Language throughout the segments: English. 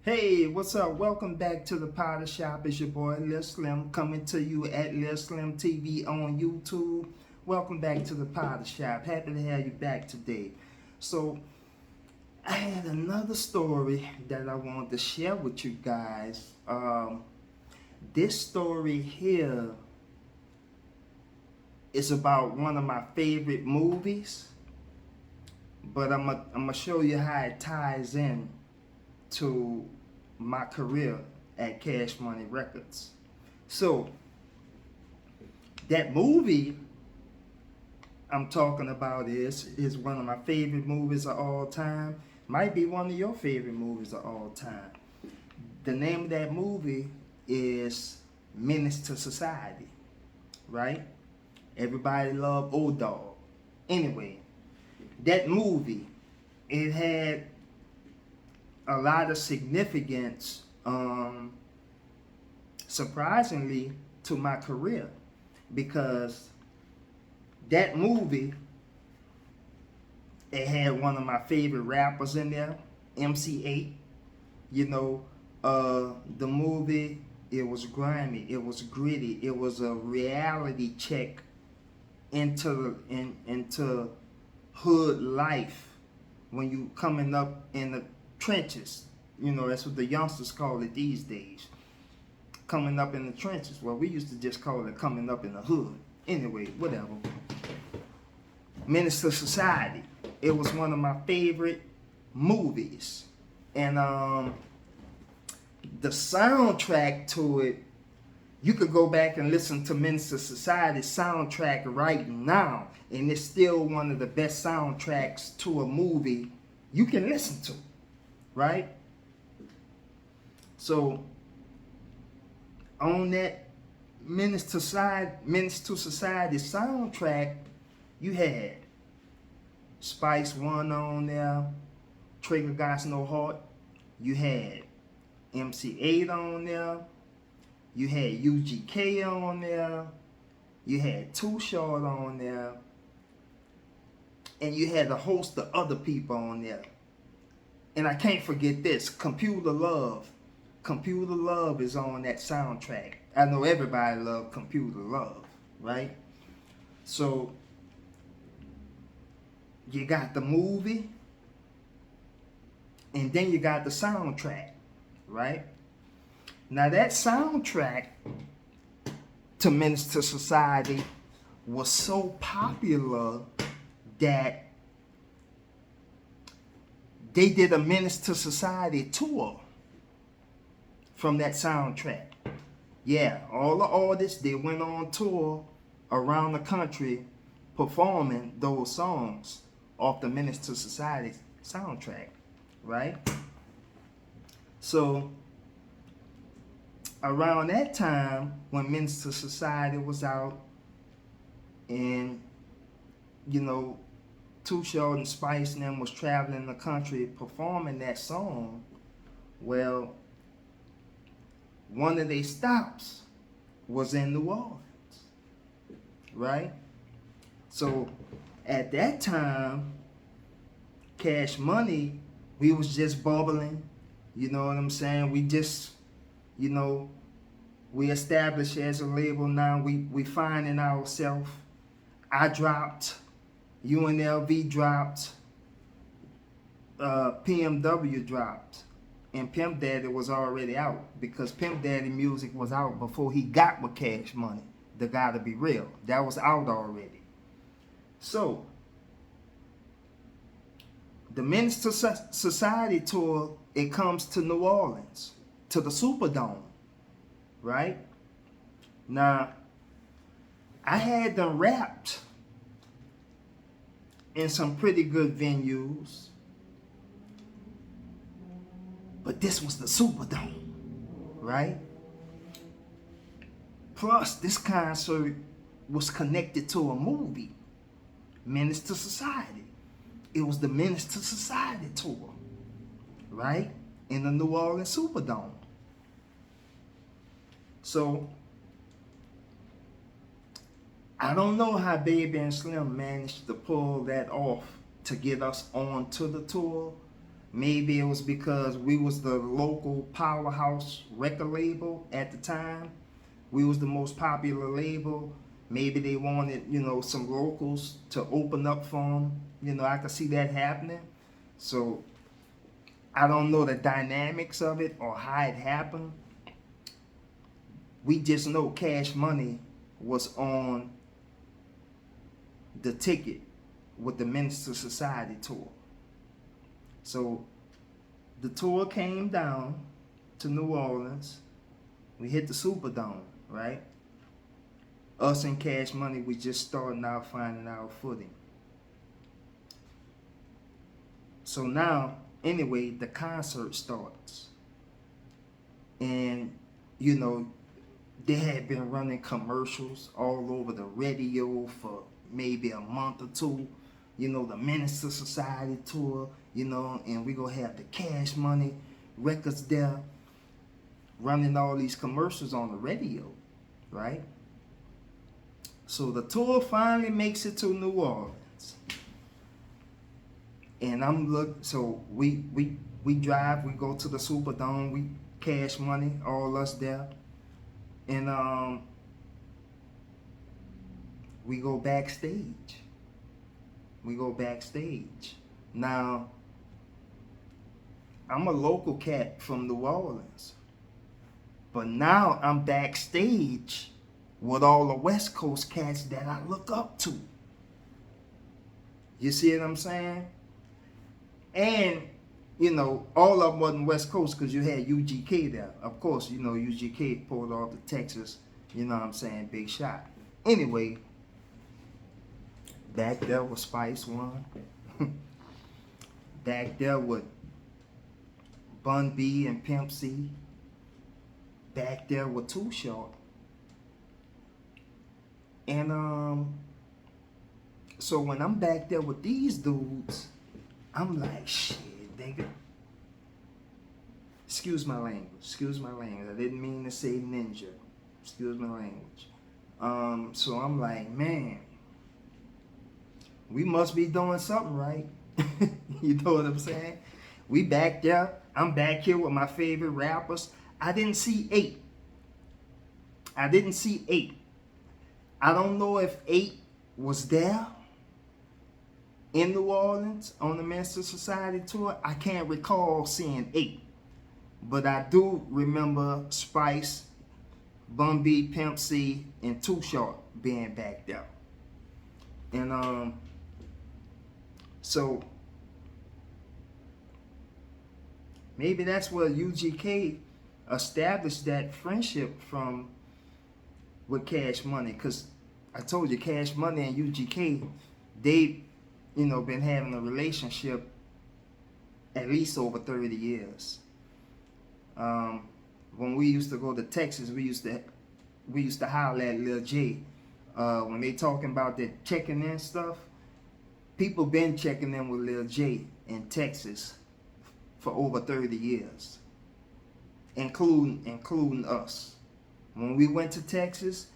Hey, what's up? Welcome back to the Powder Shop. It's your boy Lil Slim coming to you at Lil Slim TV on YouTube. Welcome back to the Powder Shop. Happy to have you back today. So, I had another story that I wanted to share with you guys. This story here is about one of my favorite movies, but I'm gonna show you how it ties in to my career at Cash Money Records. So that movie I'm talking about is one of my favorite movies of all time. Might be one of your favorite movies of all time. The name of that movie is Menace to Society, right? Everybody love Old Dog. Anyway, that movie, it had a lot of significance, surprisingly, to my career, because that movie, it had one of my favorite rappers in there, MC8. You know, the movie, it was grimy, it was gritty, it was a reality check into hood life when you coming up in the trenches. You know, that's what the youngsters call it these days. Coming up in the trenches. Well, we used to just call it coming up in the hood. Anyway, whatever. Menace to Society. It was one of my favorite movies. And the soundtrack to it, you could go back and listen to Menace to Society soundtrack right now, and it's still one of the best soundtracks to a movie you can listen to, right? So on that Menace to Society soundtrack, you had Spice One on there, Trigger Got No Heart. You had MC8 on there. You had UGK on there. You had Too Short on there. And you had a host of other people on there. And I can't forget this, Computer Love. Computer Love is on that soundtrack. I know everybody loves Computer Love, right? So, you got the movie, and then you got the soundtrack, right? Now that soundtrack to Menace to Society was so popular that they did a Menace to Society tour from that soundtrack. Yeah, all the artists, they went on tour around the country performing those songs off the Menace to Society soundtrack, right? So around that time, when Menace to Society was out, and you know, Too Short and Spice and them was traveling the country performing that song, well, one of their stops was in New Orleans, right? So at that time, Cash Money, we was just bubbling, you know what I'm saying? We just, you know, we established as a label now, we finding ourselves. I dropped, UNLV dropped, PMW dropped, and Pimp Daddy was already out, because Pimp Daddy music was out before he got with Cash Money. The Gotta Be Real, that was out already. So the Menace to Society tour, it comes to New Orleans, to the Superdome, right? Now, I had them wrapped in some pretty good venues, but this was the Superdome, right? Plus, this concert was connected to a movie, Menace to Society. It was the Menace to Society tour, right? In the New Orleans Superdome. So, I don't know how Baby and Slim managed to pull that off to get us on to the tour, Maybe it was because we was the local powerhouse record label at the time. We was the most popular label. Maybe they wanted, some locals to open up for them. I could see that happening. So I don't know the dynamics of it or how it happened. We just know Cash Money was on the ticket with the Menace to Society tour. So the tour came down to New Orleans. We hit the Superdome, right? Us and Cash Money, we just starting out finding our footing. So now, anyway, the concert starts. And, they had been running commercials all over the radio for maybe a month or two. The Menace to Society tour, and we gonna have the Cash Money records there running all these commercials on the radio, right? So the tour finally makes it to New Orleans. And so we drive, we go to the Superdome, we Cash Money, all us there. And we go backstage. Now, I'm a local cat from New Orleans. But now I'm backstage with all the West Coast cats that I look up to. You see what I'm saying? And, all of them wasn't West Coast because you had UGK there. Of course, UGK pulled off the Texas, big shot. Anyway, back there with Spice One. Back there with Bun B and Pimp C. Back there with Too Short. And so when I'm back there with these dudes, I'm like, shit, nigga. Excuse my language. I didn't mean to say ninja. Excuse my language. So I'm like, man, we must be doing something right. You know what I'm saying? We back there. I'm back here with my favorite rappers. I didn't see 8. I don't know if 8 was there in New Orleans on the Menace to Society tour. I can't recall seeing 8. But I do remember Spice, Bun B, Pimp C, and Too Short being back there. And so maybe that's where UGK established that friendship with Cash Money, because I told you Cash Money and UGK, they been having a relationship at least over 30 years. When we used to go to Texas, we used to holler at Lil J. When they talking about that checking in stuff, people been checking in with Lil J in Texas for over 30 years, including us. When we went to Texas,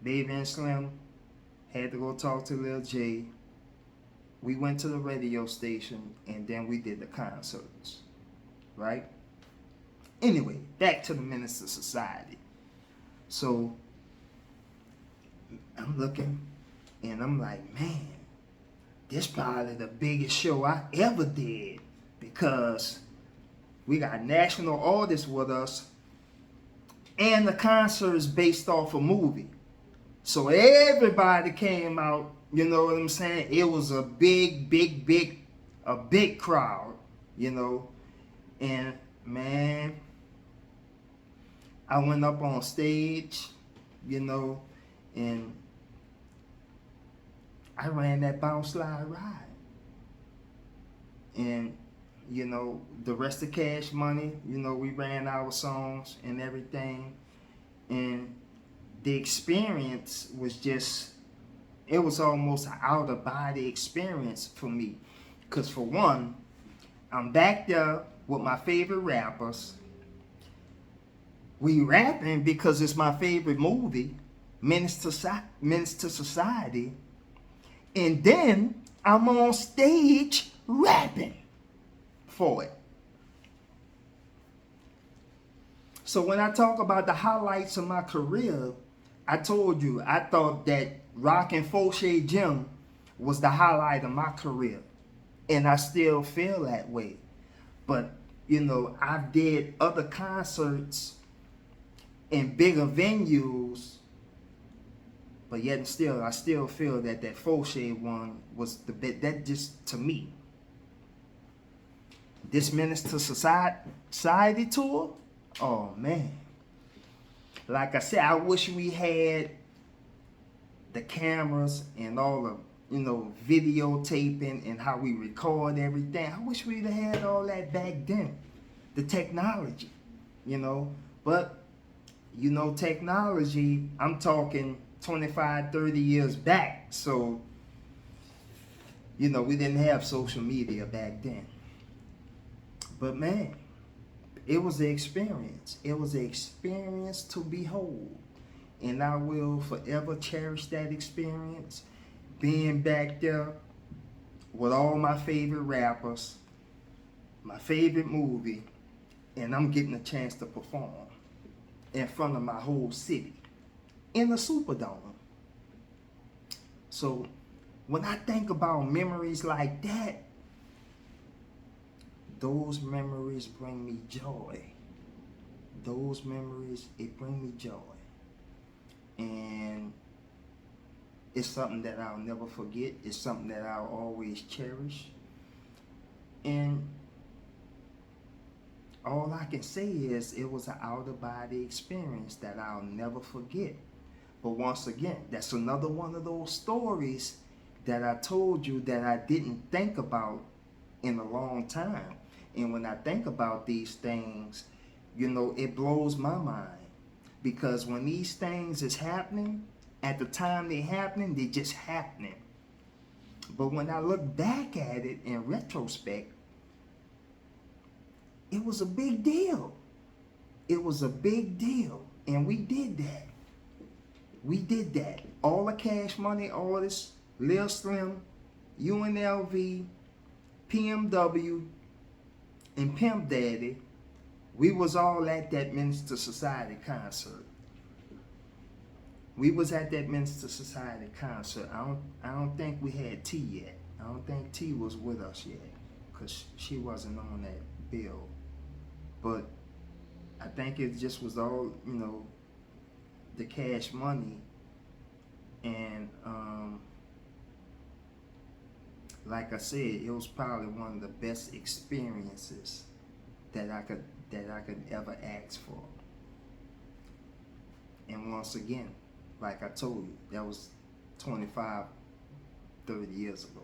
Baby and Slim had to go talk to Lil J. We went to the radio station, and then we did the concerts, right? Anyway, back to the Menace to Society. So I'm looking, and I'm like, man, this probably the biggest show I ever did, because we got national artists with us, and the concert is based off a movie. So everybody came out, you know what I'm saying? It was a big crowd, And man, I went up on stage, and I ran that bounce slide ride. And, the rest of Cash Money, we ran our songs and everything. And the experience was it was almost an out-of-body experience for me. Because for one, I'm back there with my favorite rappers. We rapping because it's my favorite movie, Menace to Society. And then I'm on stage rapping for it. So when I talk about the highlights of my career, I told you I thought that rocking Fauché Gym was the highlight of my career. And I still feel that way. But, you know, I did other concerts in bigger venues, but yet and still, I still feel that that Fauché one was the bit, that just, to me. This Menace to Society tour, oh man. Like I said, I wish we had the cameras and all the, you know, videotaping and how we record everything. I wish we'd have had all that back then. The technology, you know. But, you know, technology, I'm talking 25, 30 years back. So, you know, we didn't have social media back then. But man, it was an experience. It was an experience to behold. And I will forever cherish that experience. Being back there with all my favorite rappers, my favorite movie, and I'm getting a chance to perform in front of my whole city in the Superdome. So when I think about memories like that, those memories bring me joy. Those memories, it bring me joy. And it's something that I'll never forget. It's something that I'll always cherish. And all I can say is it was an out-of-body experience that I'll never forget. But once again, that's another one of those stories that I told you that I didn't think about in a long time. And when I think about these things, you know, it blows my mind. Because when these things is happening, at the time they're happening, they're just happening. But when I look back at it in retrospect, it was a big deal. It was a big deal. And we did that. We did that. All the Cash Money artists, Lil Slim, UNLV, PMW, and Pimp Daddy, we was all at that Menace to Society concert. We was at that Menace to Society concert. I don't think we had T yet. I don't think T was with us yet, because she wasn't on that bill. But I think it just was all, you know, the Cash Money. And like I said, it was probably one of the best experiences that I could ever ask for. And once again, like I told you, that was 25, 30 years ago.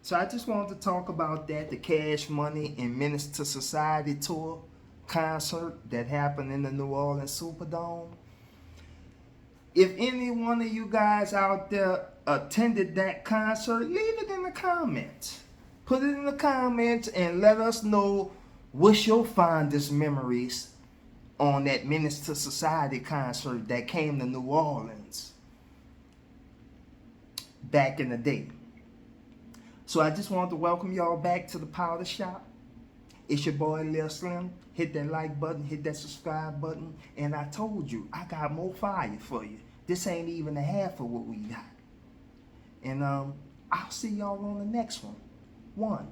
So I just wanted to talk about that, the Cash Money and Menace to Society tour concert that happened in the New Orleans Superdome. If any one of you guys out there attended that concert, leave it in the comments. Put it in the comments and let us know what's your fondest memories on that Menace to Society concert that came to New Orleans back in the day. So I just wanted to welcome y'all back to the Powder Shop. It's your boy Lil Slim. Hit that like button, hit that subscribe button, and I told you, I got more fire for you. This ain't even a half of what we got. And I'll see y'all on the next one.